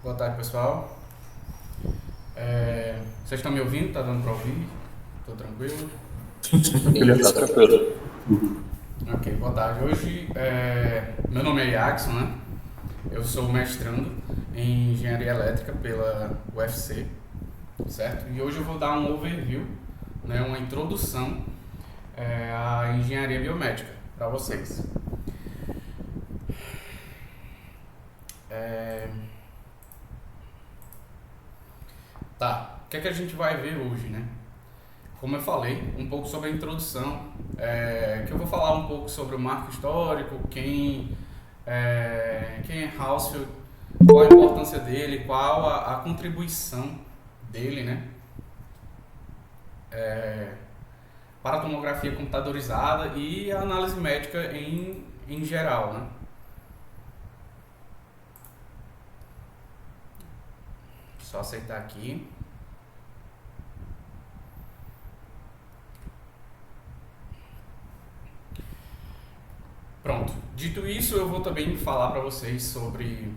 Boa tarde, pessoal. Vocês estão me ouvindo? Tá dando para ouvir? Tô tranquilo? Ele tá tranquilo. Ok, boa tarde. Hoje, meu nome é Jackson, né? Eu sou mestrando em Engenharia Elétrica pela UFC, certo? E hoje eu vou dar um overview, né, uma introdução à Engenharia Biomédica para vocês. Tá, o que é que a gente vai ver hoje, né? Como eu falei, um pouco sobre a introdução, que eu vou falar um pouco sobre o marco histórico, quem é Hounsfield, qual a importância dele, qual a contribuição dele, né, para a tomografia computadorizada e a análise médica em geral, né. Só aceitar aqui. Pronto. Dito isso, eu vou também falar para vocês sobre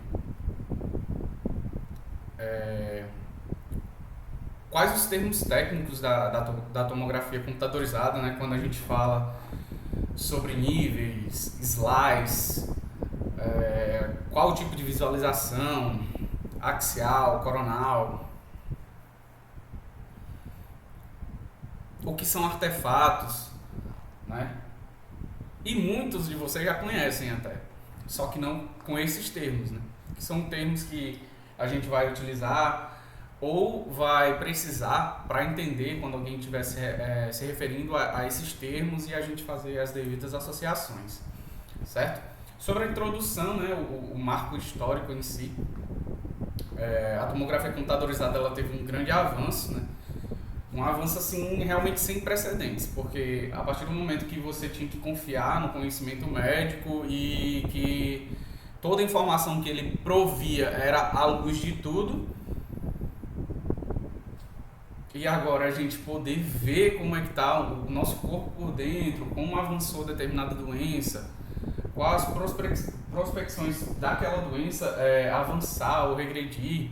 quais os termos técnicos da tomografia computadorizada, né? Quando a gente fala sobre níveis, slice, qual o tipo de visualização, axial, coronal, o que são artefatos, né? E muitos de vocês já conhecem até, só que não com esses termos, né? Que são termos que a gente vai utilizar ou vai precisar para entender quando alguém estiver se referindo a esses termos e a gente fazer as devidas associações, certo? Sobre a introdução, né, o marco histórico em si, a tomografia computadorizada ela teve um grande avanço, né? Um avanço assim realmente sem precedentes, porque a partir do momento que você tinha que confiar no conhecimento médico e que toda a informação que ele provia era à luz de tudo, e agora a gente poder ver como é que está o nosso corpo por dentro, como avançou determinada doença, quais prospecções daquela doença avançar ou regredir,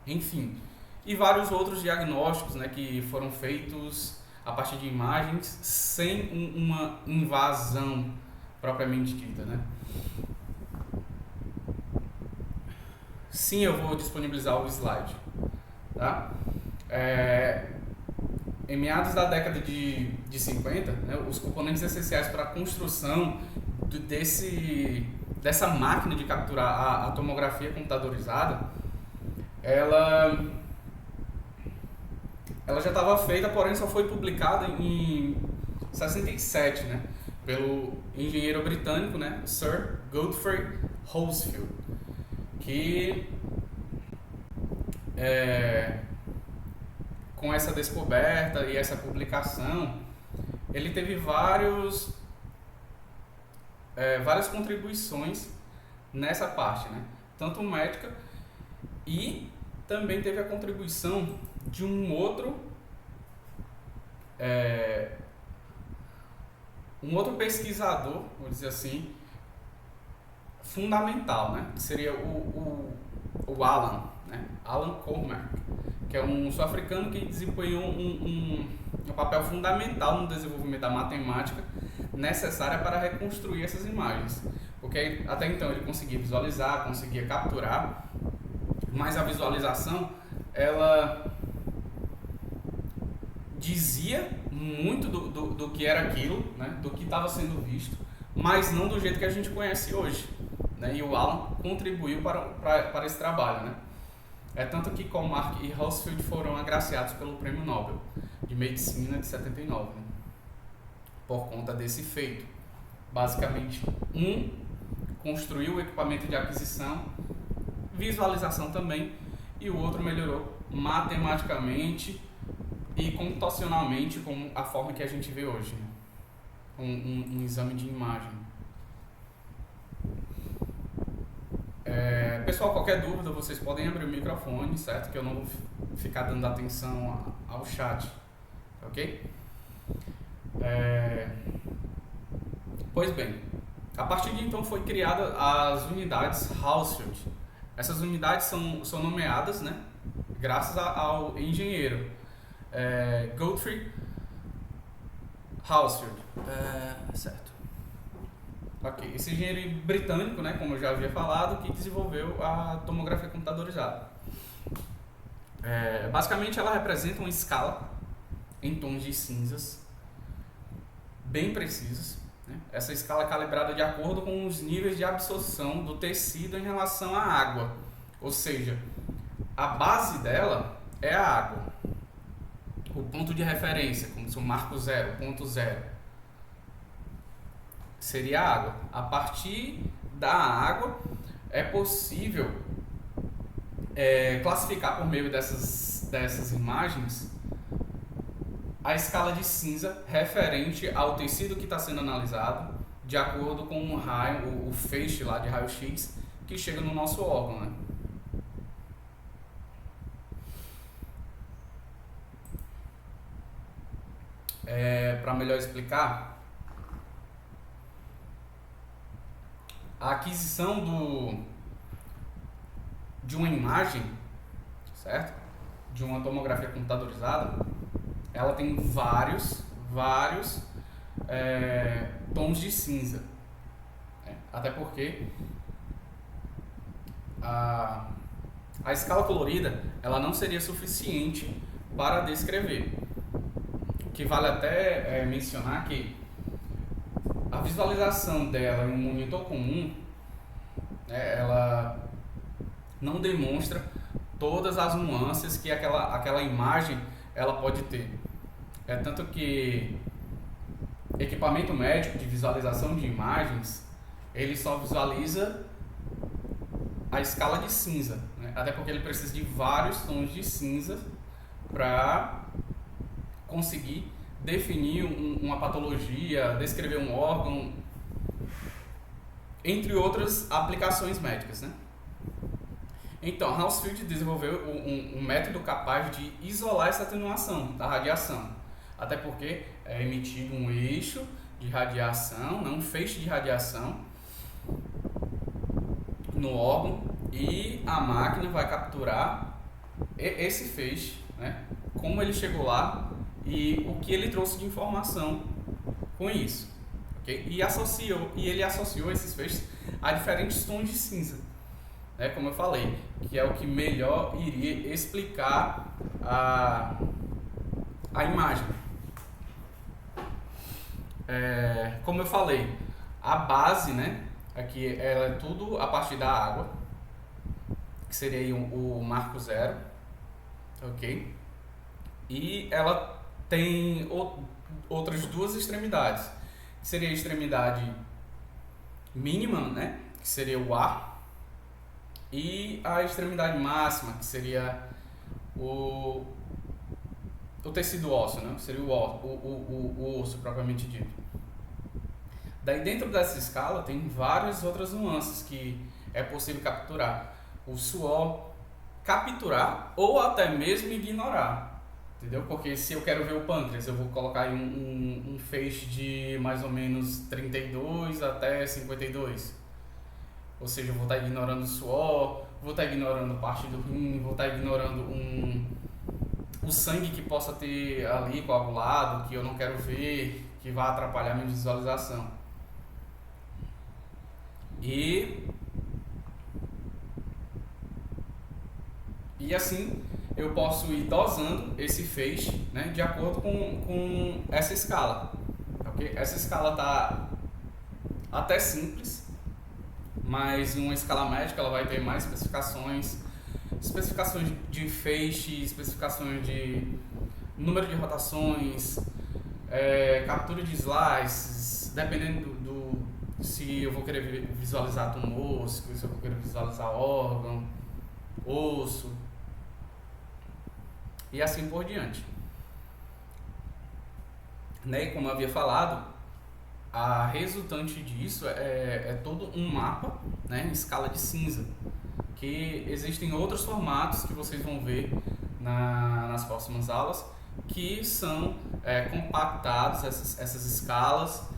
enfim. E vários outros diagnósticos, né, que foram feitos a partir de imagens sem uma invasão propriamente dita, né? Sim, eu vou disponibilizar o slide, tá? Em meados da década de 50, né, os componentes essenciais para a construção dessa máquina de capturar a tomografia computadorizada, ela já estava feita, porém só foi publicada em 67, né, pelo engenheiro britânico, né, Sir Godfrey Hounsfield, que com essa descoberta e essa publicação, ele teve várias contribuições nessa parte, né, tanto médica, e também teve a contribuição de um outro pesquisador, vou dizer assim, fundamental, né? Que seria o Alan, né? Alan Cormack, que é um sul-africano que desempenhou um papel fundamental no desenvolvimento da matemática necessária para reconstruir essas imagens, porque até então ele conseguia visualizar, conseguia capturar, mas a visualização ela dizia muito do que era aquilo, né, do que estava sendo visto, mas não do jeito que a gente conhece hoje, né, e o Alan contribuiu para esse trabalho, né. É tanto que Cormack e Hounsfield foram agraciados pelo Prêmio Nobel de Medicina de 79, né, por conta desse feito. Basicamente, um construiu o equipamento de aquisição, visualização também, e o outro melhorou matematicamente e computacionalmente com a forma que a gente vê hoje, né? Um exame de imagem. Pessoal, qualquer dúvida vocês podem abrir o microfone, certo? Que eu não vou ficar dando atenção ao chat, ok? Pois bem, a partir de então foi criada as unidades Hounsfield, Essas unidades são nomeadas, né, graças ao engenheiro Godfrey Hounsfield. Certo. Ok, esse engenheiro britânico, né, como eu já havia falado, que desenvolveu a tomografia computadorizada. Basicamente, ela representa uma escala em tons de cinzas bem precisas, né? Essa escala é calibrada de acordo com os níveis de absorção do tecido em relação à água, ou seja, a base dela é a água. O ponto de referência, como se o marco zero, ponto zero, seria a água. A partir da água é possível classificar por meio dessas imagens a escala de cinza referente ao tecido que está sendo analisado, de acordo com o raio, o feixe lá de raio-x que chega no nosso órgão, né? Para melhor explicar, a aquisição de uma imagem, certo? De uma tomografia computadorizada, ela tem vários tons de cinza, né? Até porque a escala colorida ela não seria suficiente para descrever. O que vale até mencionar que a visualização dela em um monitor comum, né, ela não demonstra todas as nuances que aquela imagem ela pode ter. Tanto que equipamento médico de visualização de imagens, ele só visualiza a escala de cinza, né? Até porque ele precisa de vários tons de cinza para conseguir definir uma patologia, descrever um órgão, entre outras aplicações médicas, né? Então, Hounsfield desenvolveu um método capaz de isolar essa atenuação da radiação, até porque é emitido um eixo de radiação, um feixe de radiação no órgão, e a máquina vai capturar esse feixe, né, como ele chegou lá e o que ele trouxe de informação com isso, okay? E ele associou esses feixes a diferentes tons de cinza, né, como eu falei, que é o que melhor iria explicar a imagem. Como eu falei, a base, né, aqui ela é tudo a partir da água, que seria aí o marco zero, ok? E ela tem outras duas extremidades, que seria a extremidade mínima, né, que seria o ar, e a extremidade máxima, que seria o tecido ósseo, né? Seria o osso propriamente dito. Daí dentro dessa escala tem várias outras nuances que é possível capturar. O suor, capturar ou até mesmo ignorar, entendeu? Porque se eu quero ver o pâncreas, eu vou colocar aí um feixe de mais ou menos 32 até 52. Ou seja, eu vou estar ignorando o suor, vou estar ignorando parte do rim, vou estar ignorando o sangue que possa ter ali coagulado, que eu não quero ver, que vai atrapalhar a minha visualização. E assim eu posso ir dosando esse feixe, né, de acordo com essa escala. Okay? Essa escala está até simples, mas em uma escala médica ela vai ter mais especificações de feixe, especificações de número de rotações, captura de slices, dependendo se eu vou querer visualizar tumor, se eu vou querer visualizar órgão, osso, e assim por diante. Né? E como eu havia falado, a resultante disso é todo um mapa, né, em escala de cinza, que existem outros formatos que vocês vão ver nas próximas aulas, que são compactados, essas escalas,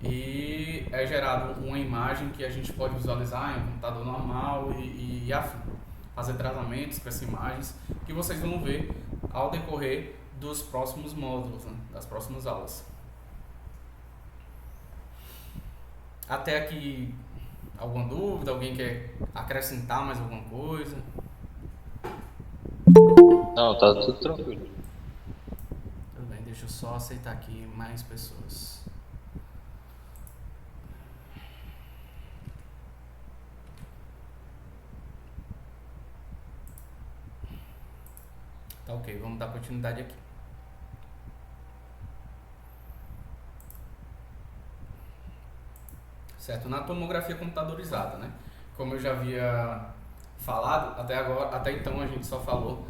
e é gerado uma imagem que a gente pode visualizar em um computador normal e afim. Fazer tratamentos para essas imagens que vocês vão ver ao decorrer dos próximos módulos, né, das próximas aulas. Até aqui, alguma dúvida? Alguém quer acrescentar mais alguma coisa? Não, tá tudo tranquilo. Tudo bem, deixa eu só aceitar aqui mais pessoas. Tá ok, vamos dar continuidade aqui. Certo, na tomografia computadorizada, né? Como eu já havia falado, até então a gente só falou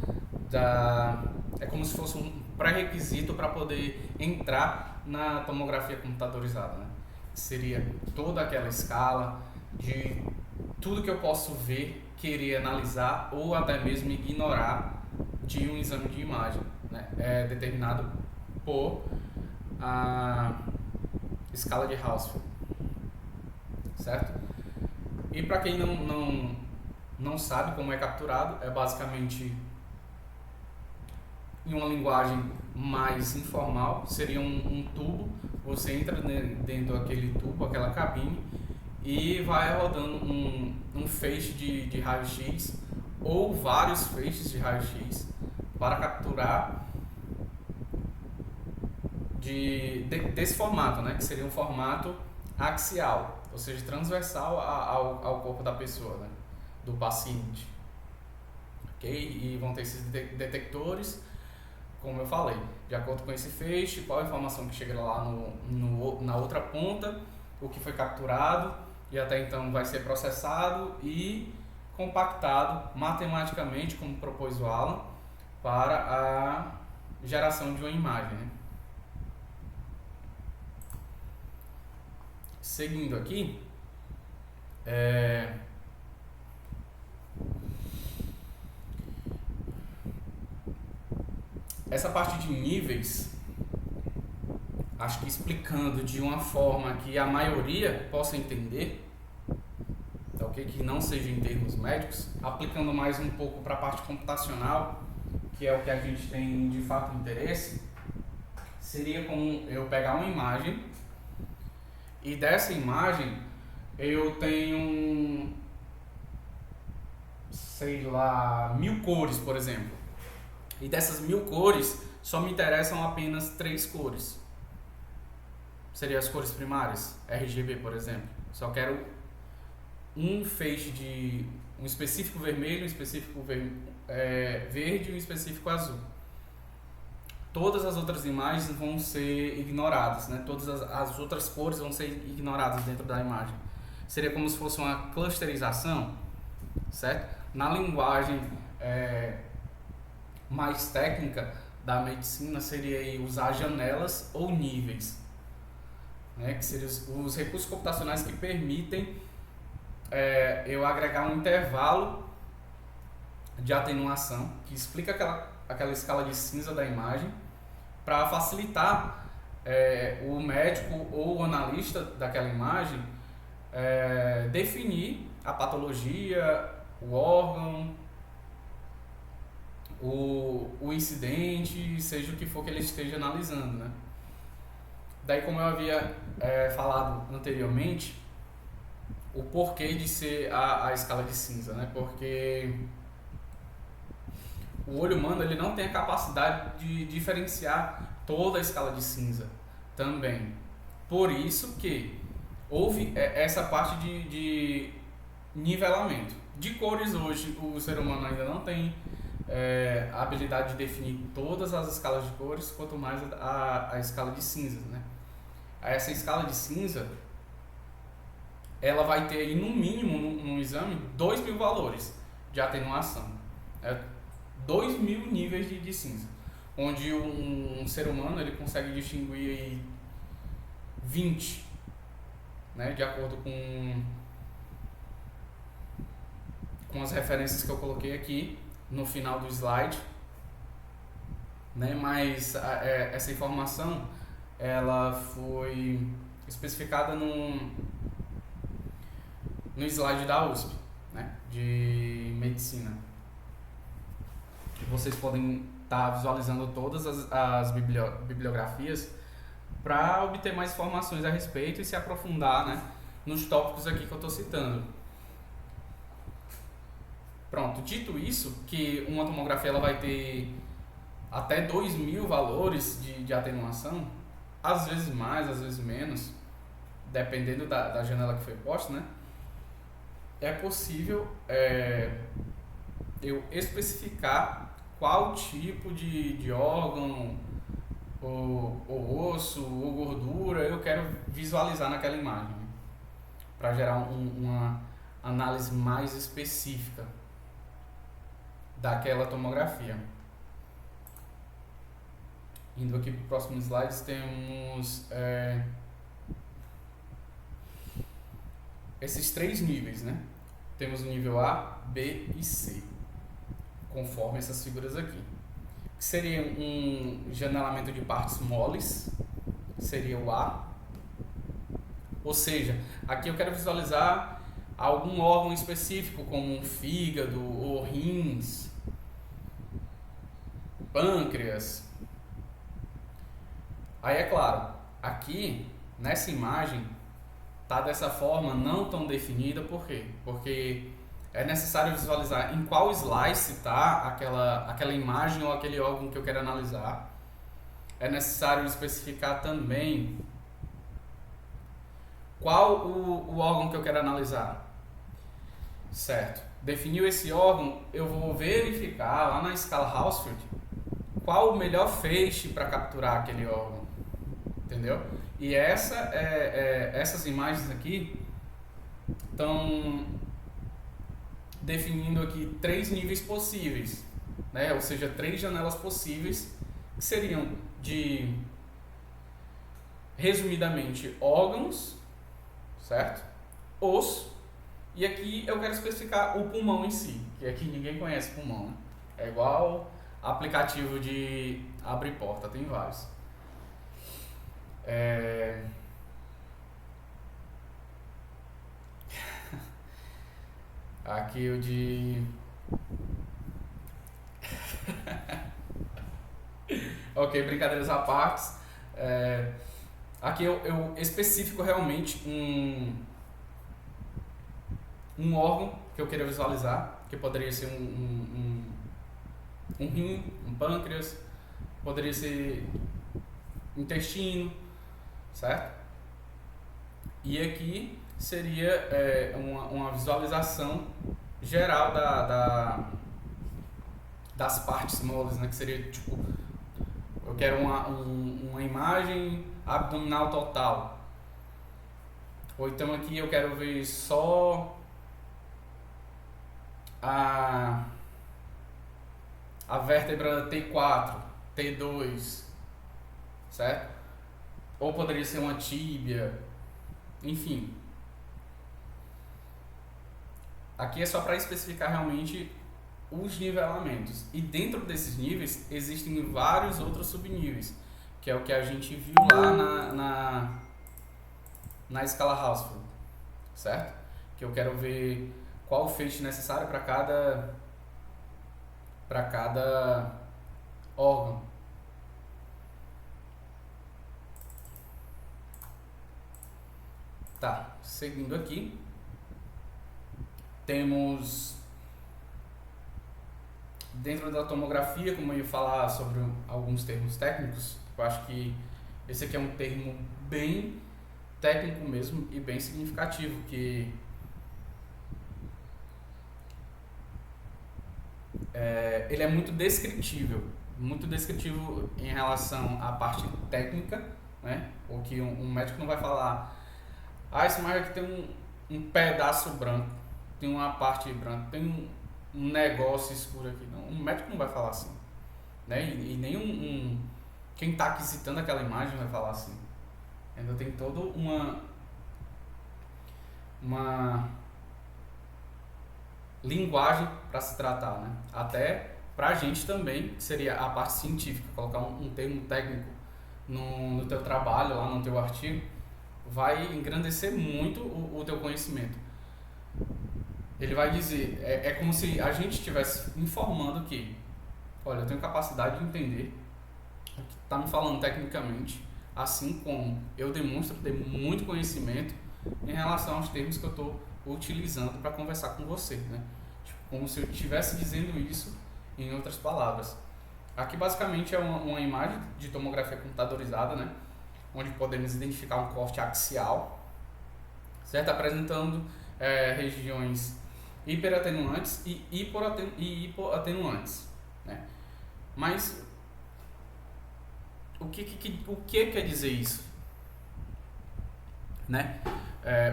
é como se fosse um pré-requisito para poder entrar na tomografia computadorizada, né? Seria toda aquela escala de tudo que eu posso ver, querer analisar ou até mesmo ignorar de um exame de imagem, né? É determinado por a escala de Hounsfield, certo? E para quem não sabe como é capturado, é basicamente em uma linguagem mais informal, seria um tubo, você entra dentro daquele tubo, aquela cabine, e vai rodando um feixe de raio-x ou vários feixes de raio-x para capturar desse formato, né, que seria um formato axial, ou seja, transversal ao corpo da pessoa, né, do paciente. Ok? E vão ter esses detectores, como eu falei, de acordo com esse feixe, qual a informação que chega lá na outra ponta, o que foi capturado, e até então vai ser processado e compactado matematicamente, como propôs o Alan, para a geração de uma imagem, né? Seguindo aqui, essa parte de níveis, acho que explicando de uma forma que a maioria possa entender, tá, okay? Que não seja em termos médicos, aplicando mais um pouco para a parte computacional, que é o que a gente tem de fato interesse, seria como eu pegar uma imagem e dessa imagem eu tenho, sei lá, 1000 cores, por exemplo. E dessas 1000 cores, só me interessam apenas 3 cores. Seriam as cores primárias, RGB, por exemplo. Só quero um feixe de um específico vermelho, um específico verde e um específico azul. Todas as outras imagens vão ser ignoradas, né? Todas as outras cores vão ser ignoradas dentro da imagem. Seria como se fosse uma clusterização, certo? Na linguagem mais técnica da medicina seria aí usar janelas ou níveis, né? Que seriam os recursos computacionais que permitem eu agregar um intervalo de atenuação que explica aquela escala de cinza da imagem para facilitar o médico ou o analista daquela imagem definir a patologia, o órgão, o incidente, seja o que for que ele esteja analisando, né? Daí, como eu havia falado anteriormente, o porquê de ser a escala de cinza, né? Porque o olho humano ele não tem a capacidade de diferenciar toda a escala de cinza também. Por isso que houve essa parte de nivelamento. De cores hoje, o ser humano ainda não tem a habilidade de definir todas as escalas de cores, quanto mais a escala de cinzas, né? Essa escala de cinza, ela vai ter aí, no mínimo, no exame, 2000 valores de atenuação. 2000 níveis de cinza, onde um ser humano ele consegue distinguir aí 20, né, de acordo com as referências que eu coloquei aqui no final do slide, né, mas essa informação ela foi especificada no slide da USP, né, de medicina. Vocês podem estar visualizando todas as bibliografias para obter mais informações a respeito e se aprofundar, né, nos tópicos aqui que eu estou citando. Pronto, dito isso, que uma tomografia ela vai ter até 2.000 valores de atenuação, às vezes mais, às vezes menos, dependendo da janela que foi posta, né? É possível eu especificar qual tipo de órgão, ou osso, ou gordura eu quero visualizar naquela imagem, para gerar uma análise mais específica daquela tomografia. Indo aqui para o próximo slide, temos esses 3 níveis, né? Temos o nível A, B e C, conforme essas figuras aqui. Que seria um janelamento de partes moles, seria o A. Ou seja, aqui eu quero visualizar algum órgão específico, como um fígado ou rins, pâncreas. Aí é claro, aqui nessa imagem está dessa forma não tão definida, por quê? Porque é necessário visualizar em qual slice está aquela imagem ou aquele órgão que eu quero analisar. É necessário especificar também qual o órgão que eu quero analisar. Certo. Definiu esse órgão, eu vou verificar lá na escala Hausfeld qual o melhor feixe para capturar aquele órgão. Entendeu? E essas imagens aqui estão definindo aqui 3 níveis possíveis, né? Ou seja, 3 janelas possíveis, que seriam de, resumidamente, órgãos, certo? Osso, e aqui eu quero especificar o pulmão em si, que aqui ninguém conhece pulmão, né? É igual aplicativo de abrir porta, tem vários. Aqui o de... Ok, brincadeiras à parte. Aqui eu especifico realmente um órgão que eu queria visualizar, que poderia ser um rim, um pâncreas, poderia ser intestino, certo? E aqui seria uma visualização geral das partes moles, né? Que seria tipo, eu quero uma imagem abdominal total, ou então aqui eu quero ver só a vértebra T4, T2, certo? Ou poderia ser uma tíbia, enfim. Aqui é só para especificar realmente os nivelamentos. E dentro desses níveis existem vários outros subníveis, que é o que a gente viu lá na escala Hausfeld, certo? Que eu quero ver qual o feixe necessário para cada órgão. Tá, seguindo aqui, temos dentro da tomografia, como eu ia falar sobre alguns termos técnicos, eu acho que esse aqui é um termo bem técnico mesmo e bem significativo, que ele é muito descritivo em relação à parte técnica, né? O que um médico não vai falar, esse imagem aqui tem um pedaço branco, tem uma parte branca, tem um negócio escuro aqui. Não, um médico não vai falar assim, né? E nem quem está aquisitando aquela imagem vai falar assim. Ainda tem toda uma linguagem para se tratar, né? Até para a gente também, que seria a parte científica, colocar um termo técnico no teu trabalho, lá no teu artigo, vai engrandecer muito o teu conhecimento. Ele vai dizer, é como se a gente estivesse informando que, olha, eu tenho capacidade de entender o que está me falando tecnicamente, assim como eu demonstro ter muito conhecimento em relação aos termos que eu estou utilizando para conversar com você, né? Tipo, como se eu estivesse dizendo isso em outras palavras. Aqui basicamente é uma imagem de tomografia computadorizada, né? Onde podemos identificar um corte axial, certo? Apresentando regiões hiperatenuantes e hipoatenuantes, né? Mas o que quer dizer isso, né?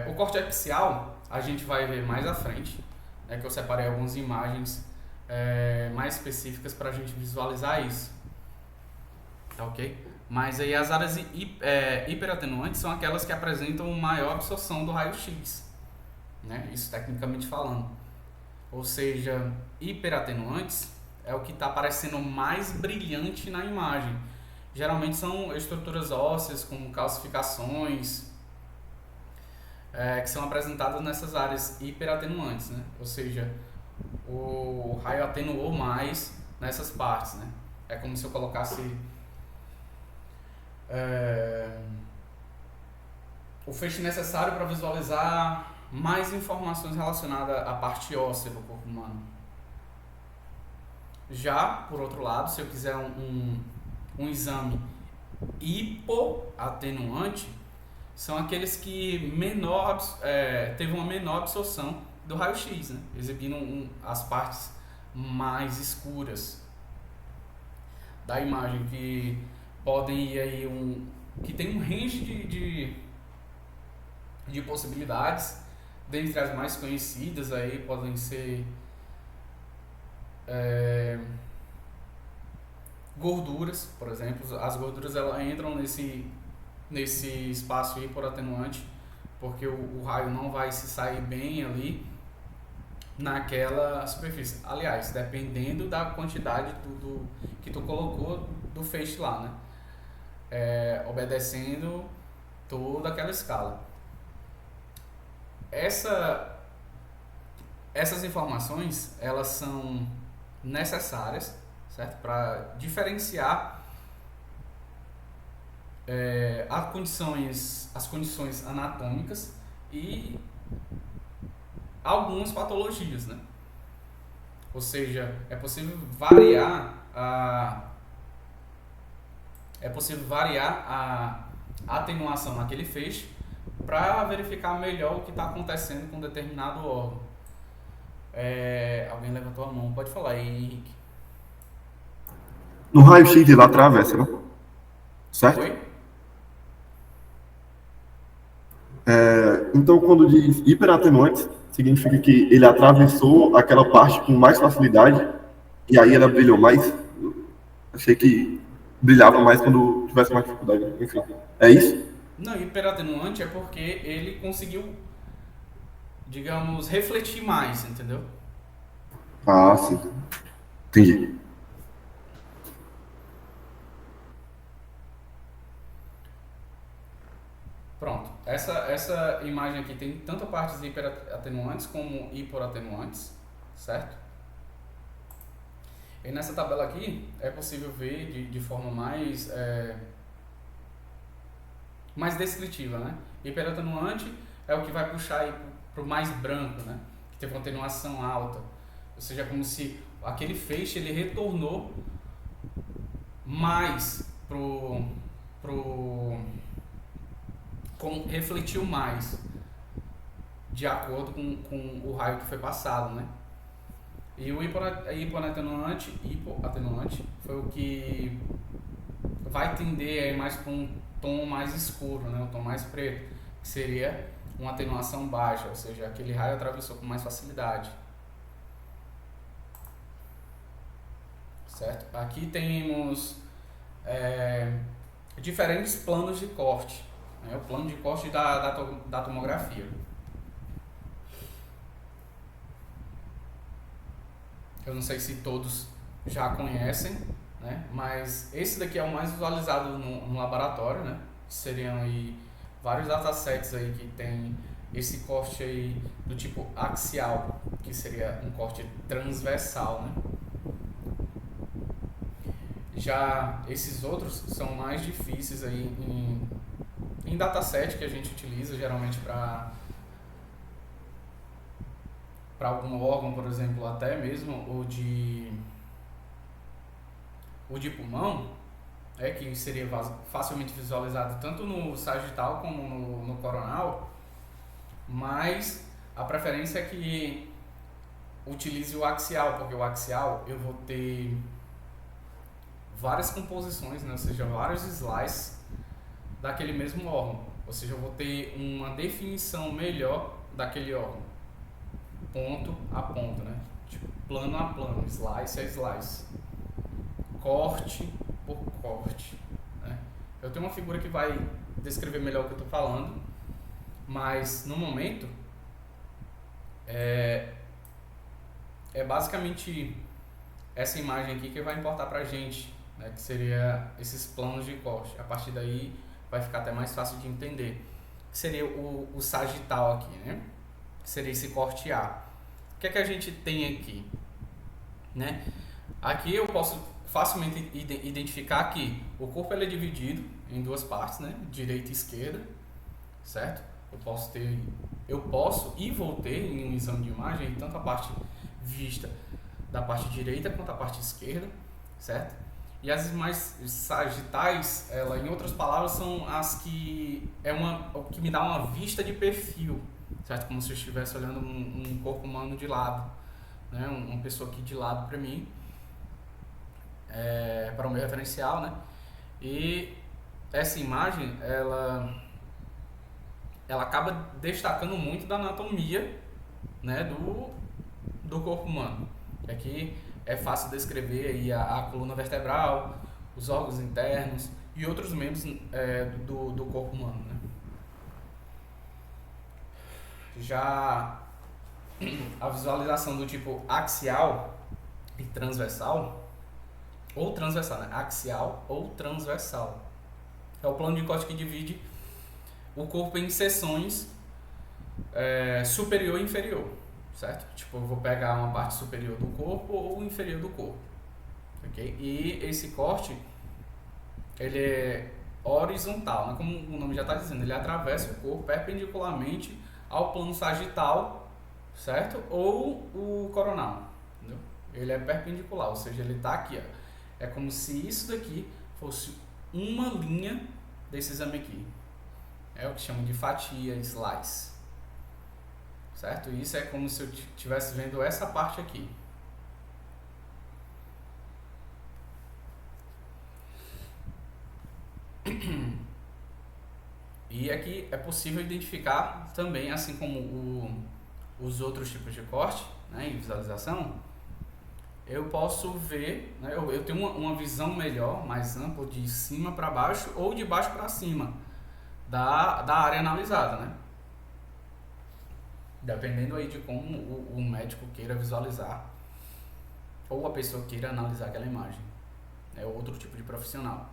O corte axial a gente vai ver mais à frente, né? Que eu separei algumas imagens mais específicas para a gente visualizar isso, tá ok? Mas aí as áreas hiperatenuantes são aquelas que apresentam maior absorção do raio-x, né? Isso tecnicamente falando. Ou seja, hiperatenuantes é o que está parecendo mais brilhante na imagem. Geralmente são estruturas ósseas como calcificações, que são apresentadas nessas áreas hiperatenuantes, né? Ou seja, o raio atenuou mais nessas partes, né? É como se eu colocasse o feixe necessário para visualizar mais informações relacionadas à parte óssea do corpo humano. Já, por outro lado, se eu quiser um exame hipoatenuante, são aqueles que teve uma menor absorção do raio-x, né? Exibindo as partes mais escuras da imagem, que podem ir aí que tem um range de possibilidades. Dentre as mais conhecidas aí podem ser gorduras, por exemplo. As gorduras elas entram nesse espaço hipoatenuante, porque o raio não vai se sair bem ali naquela superfície. Aliás, dependendo da quantidade que tu colocou do feixe lá, né? Obedecendo toda aquela escala. Essas informações, elas são necessárias, certo? Para diferenciar as condições anatômicas e algumas patologias, né? Ou seja, é possível variar a atenuação naquele feixe para verificar melhor o que está acontecendo com determinado órgão. Alguém levantou a mão, pode falar aí, Henrique. No raio-x ele atravessa, né? Certo? Oi? Então, quando diz hiperatenuante, significa que ele atravessou aquela parte com mais facilidade e aí ela brilhou mais. Achei que brilhava mais quando tivesse mais dificuldade. Enfim, é isso? Não, hiperatenuante é porque ele conseguiu, digamos, refletir mais, entendeu? Ah, sim. Entendi. Pronto. Essa imagem aqui tem tanto partes hiperatenuantes como hipoatenuantes, certo? E nessa tabela aqui é possível ver de forma mais descritiva, né? Hiperatenuante é o que vai puxar para o mais branco, né? Que teve uma atenuação alta. Ou seja, é como se aquele feixe ele retornou mais refletiu mais de acordo com o raio que foi passado, né? E o hipoatenuante foi o que vai tender mais para um tom mais escuro, né? Um tom mais preto, que seria uma atenuação baixa, ou seja, aquele raio atravessou com mais facilidade. Certo? Aqui temos diferentes planos de corte, né? O plano de corte da tomografia. Eu não sei se todos já conhecem, né? Mas esse daqui é o mais visualizado no laboratório, né? Seriam aí vários datasets aí que tem esse corte aí do tipo axial, que seria um corte transversal, né? Já esses outros são mais difíceis aí em dataset que a gente utiliza geralmente para algum órgão, por exemplo, até mesmo o de pulmão, que seria facilmente visualizado tanto no sagital como no coronal, mas a preferência é que utilize o axial, porque o axial eu vou ter várias composições, né? Ou seja, vários slices daquele mesmo órgão, ou seja, eu vou ter uma definição melhor daquele órgão, ponto a ponto, né? Tipo, plano a plano, slice a slice, corte por corte, né? Eu tenho uma figura que vai descrever melhor o que eu estou falando, mas no momento é basicamente essa imagem aqui que vai importar pra gente, né? Que seria esses planos de corte. A partir daí vai ficar até mais fácil de entender. Que seria o sagital aqui, né? Que seria esse corte A. O que é que a gente tem aqui, né? Aqui eu posso facilmente identificar que o corpo ele é dividido em duas partes, né? Direita e esquerda, certo? Eu posso e vou ter em um exame de imagem tanto a parte vista da parte direita quanto a parte esquerda, certo? E as mais sagitais, ela, em outras palavras, são as que o que me dá uma vista de perfil, certo? Como se eu estivesse olhando um corpo humano de lado, né? Uma pessoa aqui de lado para mim, para o meu referencial, né? E essa imagem, ela acaba destacando muito da anatomia, né? Do corpo humano. Aqui é fácil descrever aí a coluna vertebral, os órgãos internos e outros membros do corpo humano, né? Já a visualização do tipo axial e transversal, ou transversal, né? Axial ou transversal. É o plano de corte que divide o corpo em seções superior e inferior, certo? Tipo, eu vou pegar uma parte superior do corpo ou inferior do corpo, ok? E esse corte, ele é horizontal, né? Como o nome já está dizendo, ele atravessa o corpo perpendicularmente ao plano sagital, certo? Ou o coronal, entendeu? Ele é perpendicular, ou seja, ele está aqui, ó. É como se isso daqui fosse uma linha desse exame aqui. É o que chamam de fatia, slice. Certo? Isso é como se eu estivesse vendo essa parte aqui. E aqui é possível identificar também, assim como os outros tipos de corte, né, em visualização, eu posso ver, né, eu tenho uma visão melhor, mais ampla, de cima para baixo ou de baixo para cima da área analisada, né? Dependendo aí de como o médico queira visualizar ou a pessoa queira analisar aquela imagem. É outro tipo de profissional.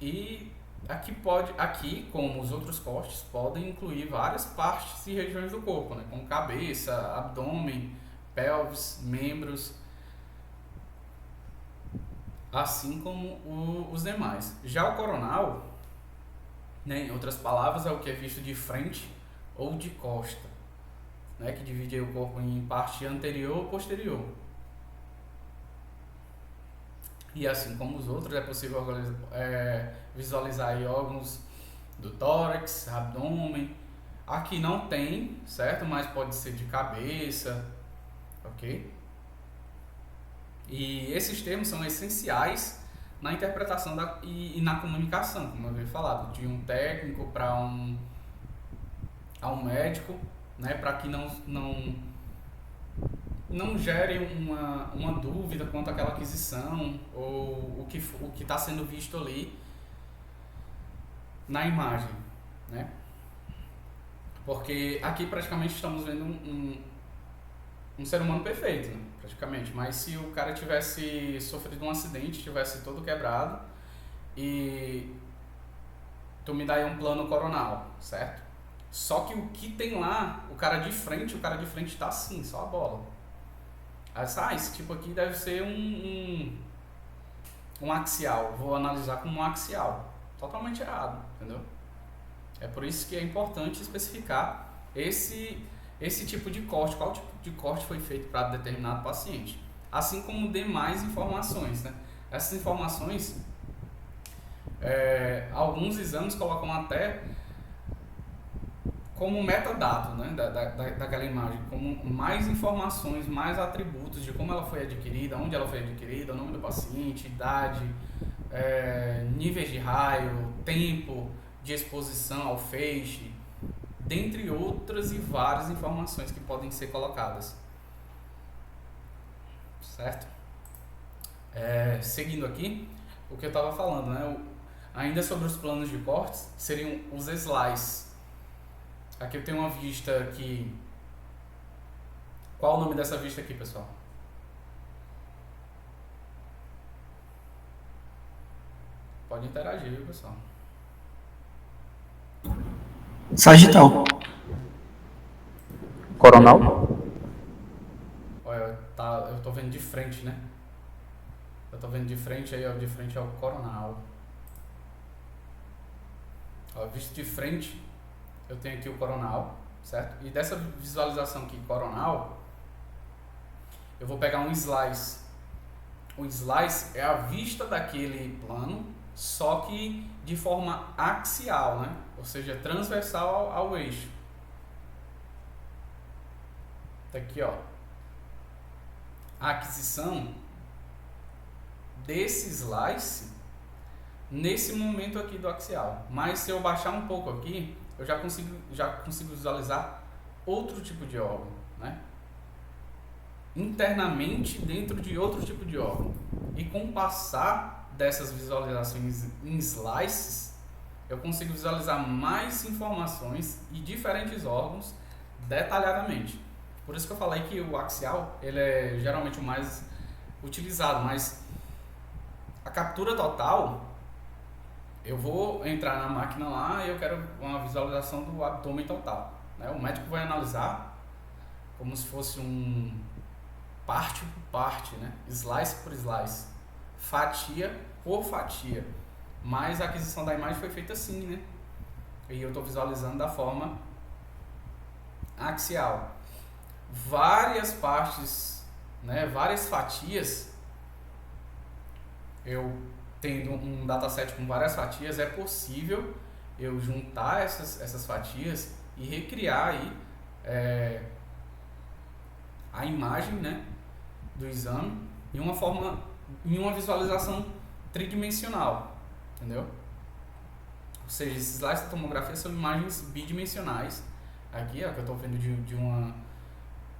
E aqui, como os outros cortes, podem incluir várias partes e regiões do corpo, né? Como cabeça, abdômen, pelvis, membros, assim como os demais. Já o coronal, né, em outras palavras, é o que é visto de frente ou de costa, né, que divide o corpo em parte anterior ou posterior. E assim como os outros, é possível visualizar aí órgãos do tórax, abdômen. Aqui não tem, certo? Mas pode ser de cabeça, ok? E esses termos são essenciais na interpretação e na comunicação, como eu havia falado, de um técnico para um médico, né, para que não gere uma dúvida quanto àquela aquisição ou o que está sendo visto ali na imagem, né? Porque aqui praticamente estamos vendo um ser humano perfeito, né? Praticamente. Mas se o cara tivesse sofrido um acidente, tivesse todo quebrado e tu me dá aí um plano coronal, certo? Só que o que tem lá, o cara de frente tá assim, só a bola. Aí, esse tipo aqui deve ser um axial, vou analisar como um axial. Totalmente errado, entendeu? É por isso que é importante especificar esse tipo de corte, qual tipo de corte foi feito para determinado paciente. Assim como demais informações, né? Essas informações, alguns exames colocam até como metadado, né, daquela imagem, como mais informações, mais atributos de como ela foi adquirida, onde ela foi adquirida, o nome do paciente, idade, níveis de raio, tempo de exposição ao feixe, dentre outras e várias informações que podem ser colocadas. Certo? Seguindo aqui, o que eu estava falando, né, ainda sobre os planos de cortes, seriam os slices. Aqui eu tenho uma vista aqui. Qual o nome dessa vista aqui, pessoal? Pode interagir, viu, pessoal? Sagital. Coronal. Olha, eu tô vendo de frente, né? Eu tô vendo de frente aí, ó, de frente é o coronal. Ó, visto de frente, eu tenho aqui o coronal, certo? E dessa visualização aqui, coronal, eu vou pegar um slice. O slice é a vista daquele plano, só que de forma axial, né? Ou seja, transversal ao eixo. Tá aqui, ó. A aquisição desse slice nesse momento aqui do axial. Mas se eu baixar um pouco aqui, eu já consigo visualizar outro tipo de órgão, né? Internamente dentro de outro tipo de órgão. E com o passar dessas visualizações em slices, eu consigo visualizar mais informações e diferentes órgãos detalhadamente. Por isso que eu falei que o axial ele é geralmente o mais utilizado, mas a captura total, eu vou entrar na máquina lá e eu quero uma visualização do abdômen total, né? O médico vai analisar como se fosse um parte por parte, né? Slice por slice, fatia por fatia, mas a aquisição da imagem foi feita assim, né? E eu estou visualizando da forma axial. Várias partes, né? Várias fatias, eu tendo um dataset com várias fatias, é possível eu juntar essas fatias e recriar aí a imagem, né, do exame em uma visualização tridimensional, entendeu? Ou seja, esses slides da tomografia são imagens bidimensionais. Aqui, ó, que eu estou vendo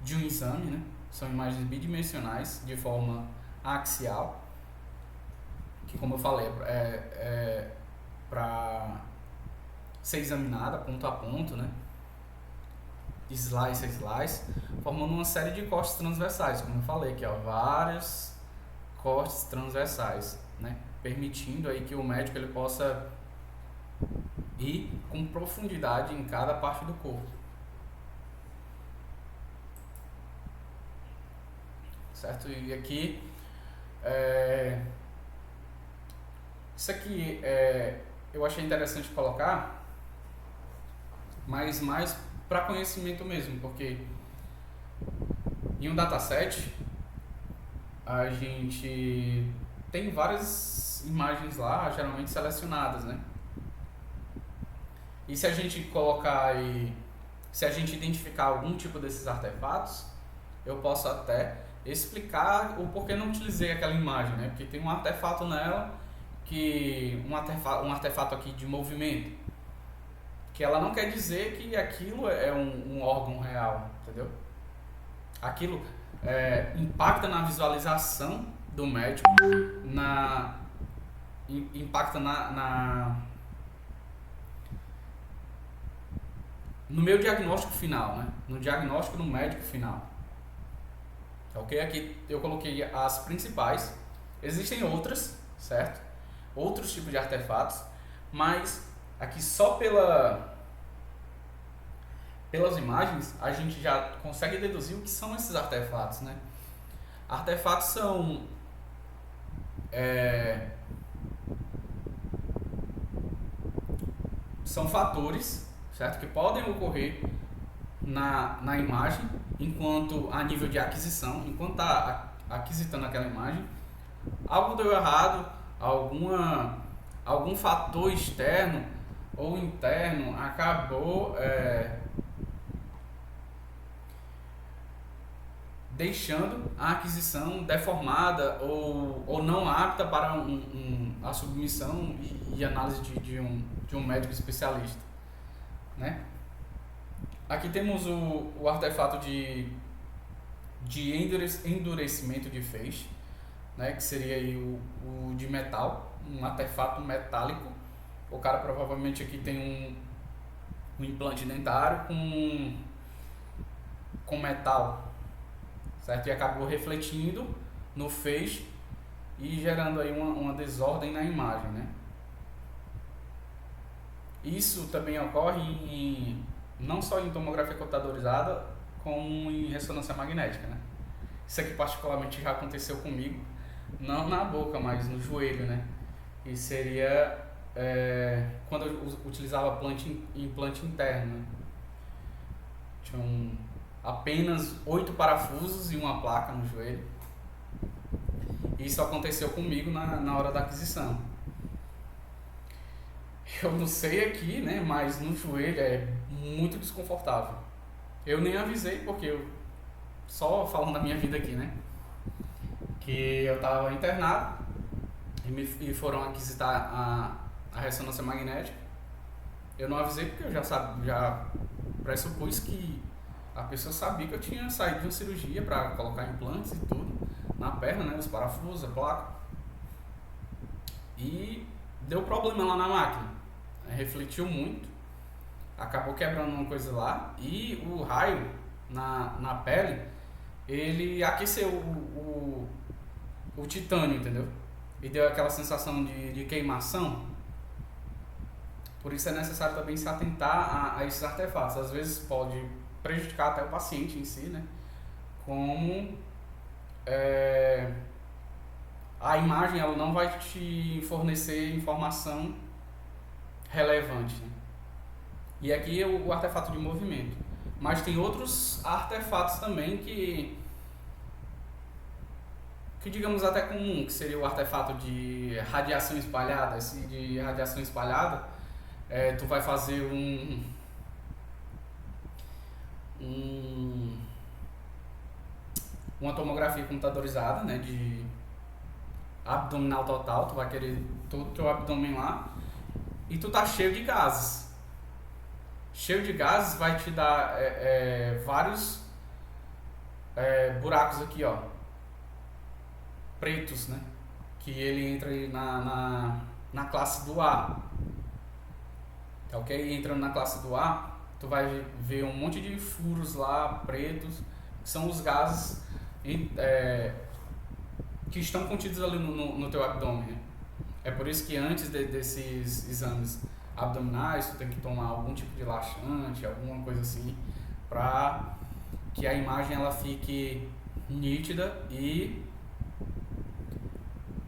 de um exame, né? São imagens bidimensionais de forma axial, que, como eu falei, para ser examinada ponto a ponto, né? Slice a slice, formando uma série de cortes transversais, como eu falei aqui, ó, vários cortes transversais, né? Permitindo aí que o médico ele possa ir com profundidade em cada parte do corpo. Certo? E aqui isso aqui eu achei interessante colocar, mas mais para conhecimento mesmo, porque em um dataset a gente tem várias imagens lá, geralmente selecionadas, né? E se a gente colocar aí, se a gente identificar algum tipo desses artefatos, eu posso até explicar o porquê não utilizei aquela imagem, né? Porque tem um artefato nela, um artefato aqui de movimento, que ela não quer dizer que aquilo é um órgão real, entendeu? Aquilo impacta na visualização do médico, impacta no meu diagnóstico final, né? No diagnóstico do médico final. Ok? Aqui eu coloquei as principais. Existem outras, certo? Outros tipos de artefatos, mas aqui só pelas imagens a gente já consegue deduzir o que são esses artefatos, né? Artefatos são fatores, certo? Que podem ocorrer na imagem, enquanto a nível de aquisição, enquanto está aquisitando aquela imagem, algo deu errado, algum fator externo ou interno acabou deixando a aquisição deformada ou não apta para a submissão e análise de um médico especialista, né? Aqui temos o artefato de endurecimento de feixe, né? Que seria aí o de metal, um artefato metálico. O cara provavelmente aqui tem um implante dentário com metal, certo? E acabou refletindo no feixe e gerando aí uma desordem na imagem, né? Isso também ocorre não só em tomografia computadorizada, como em ressonância magnética, né? Isso aqui particularmente já aconteceu comigo, não na boca, mas no joelho, né? E seria quando eu utilizava implante interno, né? Tinham apenas 8 parafusos e uma placa no joelho. Isso aconteceu comigo na hora da aquisição. Eu não sei aqui, né, mas no joelho é muito desconfortável. Eu nem avisei, porque eu só falando da minha vida aqui, né, que eu estava internado e foram aquisitar a ressonância magnética. Eu não avisei porque eu já pressupus que a pessoa sabia que eu tinha saído de uma cirurgia para colocar implantes e tudo na perna, né, os parafusos, a placa. E deu problema lá na máquina, refletiu muito, acabou quebrando uma coisa lá e o raio na pele, ele aqueceu o titânio, entendeu? E deu aquela sensação de queimação. Por isso é necessário também se atentar a esses artefatos. Às vezes pode prejudicar até o paciente em si, né? Como a imagem ela não vai te fornecer informação relevante, né? E aqui é o artefato de movimento. Mas tem outros artefatos também que digamos até comum, que seria o artefato de radiação espalhada. Esse de radiação espalhada, tu vai fazer uma tomografia computadorizada, né, de abdominal total. Tu vai querer todo o teu abdômen lá e tu tá cheio de gases. Cheio de gases vai te dar vários buracos aqui, ó, pretos, né, que ele entra aí na classe do A, tá ok? Entrando na classe do A, tu vai ver um monte de furos lá, pretos, que são os gases que estão contidos ali no teu abdômen, né? É por isso que antes desses exames abdominais, tu tem que tomar algum tipo de laxante, alguma coisa assim, para que a imagem ela fique nítida e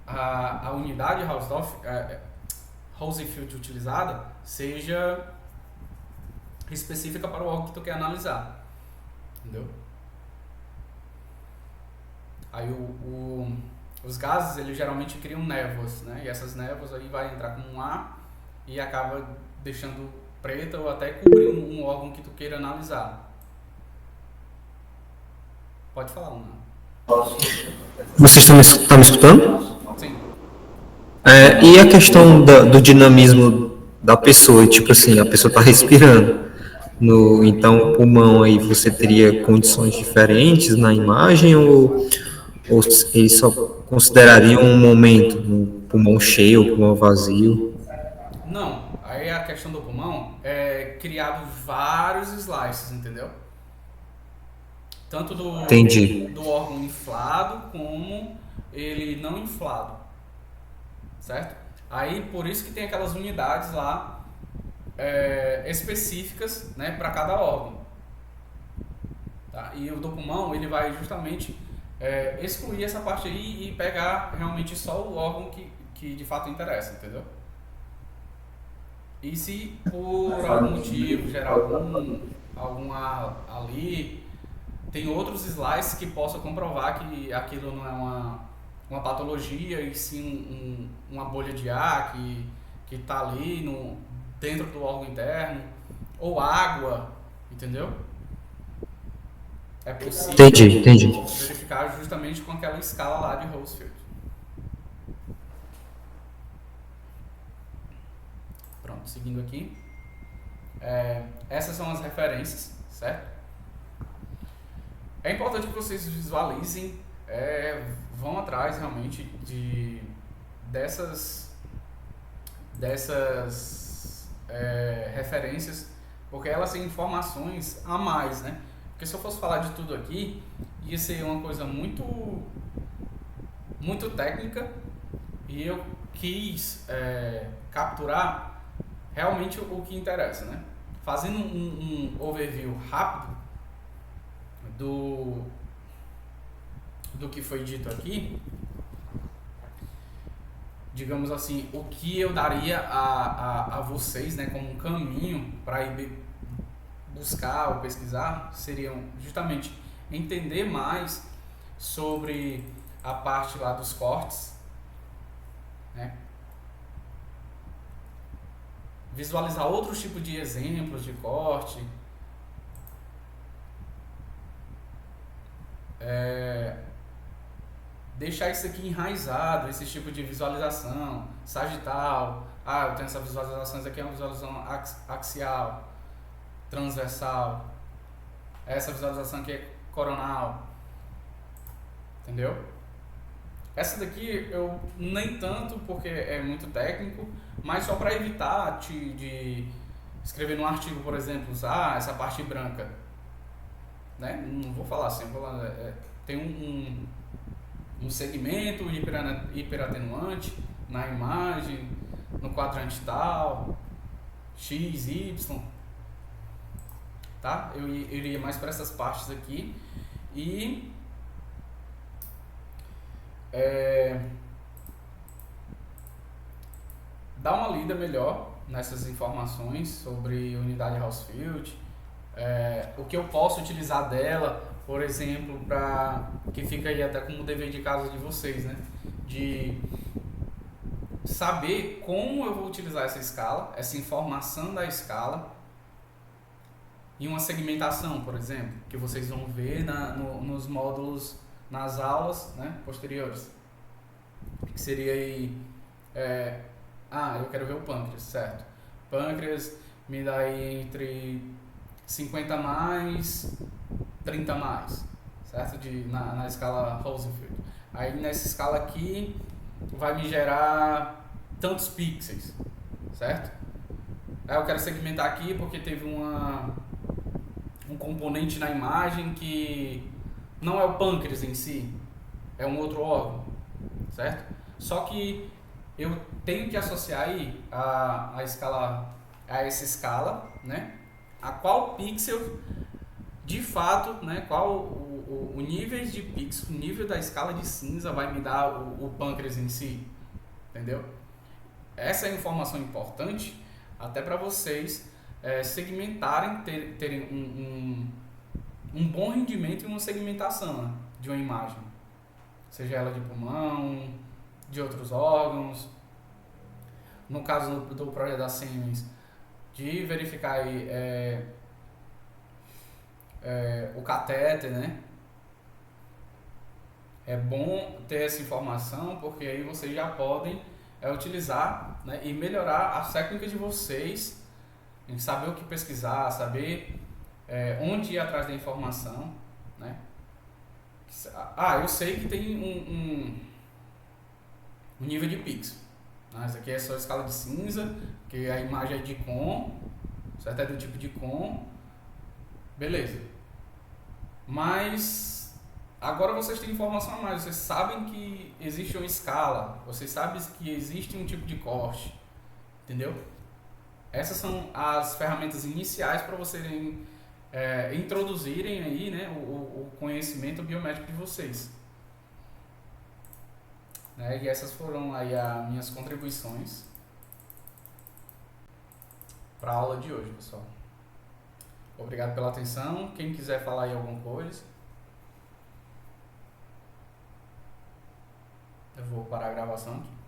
a unidade Hounsfield utilizada seja específica para o órgão que tu quer analisar, entendeu? Aí os gases, eles geralmente criam névoas, né? E essas névoas aí vai entrar com um ar e acaba deixando preta ou até cobrir um órgão que tu queira analisar. Pode falar, Luna. Vocês estão me escutando? Sim. E a questão do dinamismo da pessoa, tipo assim, a pessoa está respirando. Então, o pulmão aí você teria condições diferentes na imagem ou eles só considerariam um momento, um pulmão cheio, um pulmão vazio? Não, aí a questão do pulmão é criado vários slices, entendeu? Tanto Entendi. do órgão inflado como ele não inflado, certo? Aí por isso que tem aquelas unidades lá específicas, né, para cada órgão. Tá? E o do pulmão ele vai justamente excluir essa parte aí e pegar realmente só o órgão que de fato interessa, entendeu? E se por algum motivo gerar alguma ali, tem outros slides que possam comprovar que aquilo não é uma patologia e sim uma bolha de ar que está ali dentro do órgão interno, ou água, entendeu? É possível Entendi. verificar justamente com aquela escala lá de Hounsfield. Pronto, seguindo aqui. Essas são as referências, certo? É importante que vocês visualizem, vão atrás realmente dessas referências, porque elas têm informações a mais, né? Porque se eu fosse falar de tudo aqui, ia ser uma coisa muito, muito técnica e eu quis capturar realmente o que interessa, né? Fazendo um overview rápido do que foi dito aqui, digamos assim, o que eu daria a vocês, né, como um caminho para ir buscar ou pesquisar, seriam justamente entender mais sobre a parte lá dos cortes, né? Visualizar outros tipos de exemplos de corte, deixar isso aqui enraizado, esse tipo de visualização, sagital, eu tenho essa visualização, isso aqui é uma visualização axial, transversal, essa visualização aqui é coronal, entendeu? Essa daqui eu nem tanto porque é muito técnico, mas só para evitar de escrever num artigo, por exemplo, essa parte branca, né? Não vou falar assim, vou falar, tem um segmento hiperatenuante na imagem, no quadrante tal, X, Y, tá? Eu iria mais para essas partes aqui e dar uma lida melhor nessas informações sobre unidade Hounsfield, o que eu posso utilizar dela, por exemplo, que fica aí até como dever de casa de vocês, né? De saber como eu vou utilizar essa escala, essa informação da escala, em uma segmentação, por exemplo, que vocês vão ver nos módulos, nas aulas, né, posteriores. Que seria aí, eu quero ver o pâncreas, certo? Pâncreas me dá aí entre 50 mais, 30 mais, certo? Na escala Hounsfield. Aí nessa escala aqui vai me gerar tantos pixels, certo? Aí eu quero segmentar aqui porque teve um componente na imagem que não é o pâncreas em si, é um outro órgão, certo? Só que eu tenho que associar aí a essa escala, né? A qual pixel, de fato, né? Qual o nível de pixel, o nível da escala de cinza vai me dar o pâncreas em si, entendeu? Essa é a informação importante até para vocês segmentarem, terem um bom rendimento em uma segmentação, né, de uma imagem, seja ela de pulmão, de outros órgãos. No caso do projeto da Siemens, de verificar aí, o catéter, né? É bom ter essa informação porque aí vocês já podem utilizar, né, e melhorar as técnicas de vocês em saber o que pesquisar, saber onde ir atrás da informação, né? Eu sei que tem um nível de pixel. Essa aqui é só a escala de cinza, que a imagem é de com, certo? É do tipo de com, beleza. Mas agora vocês têm informação a mais, vocês sabem que existe uma escala, vocês sabem que existe um tipo de corte, entendeu? essas são as ferramentas iniciais para vocês introduzirem aí, né, o conhecimento biomédico de vocês. Né? E essas foram aí as minhas contribuições para a aula de hoje, pessoal. Obrigado pela atenção. Quem quiser falar aí alguma coisa, eu vou parar a gravação aqui.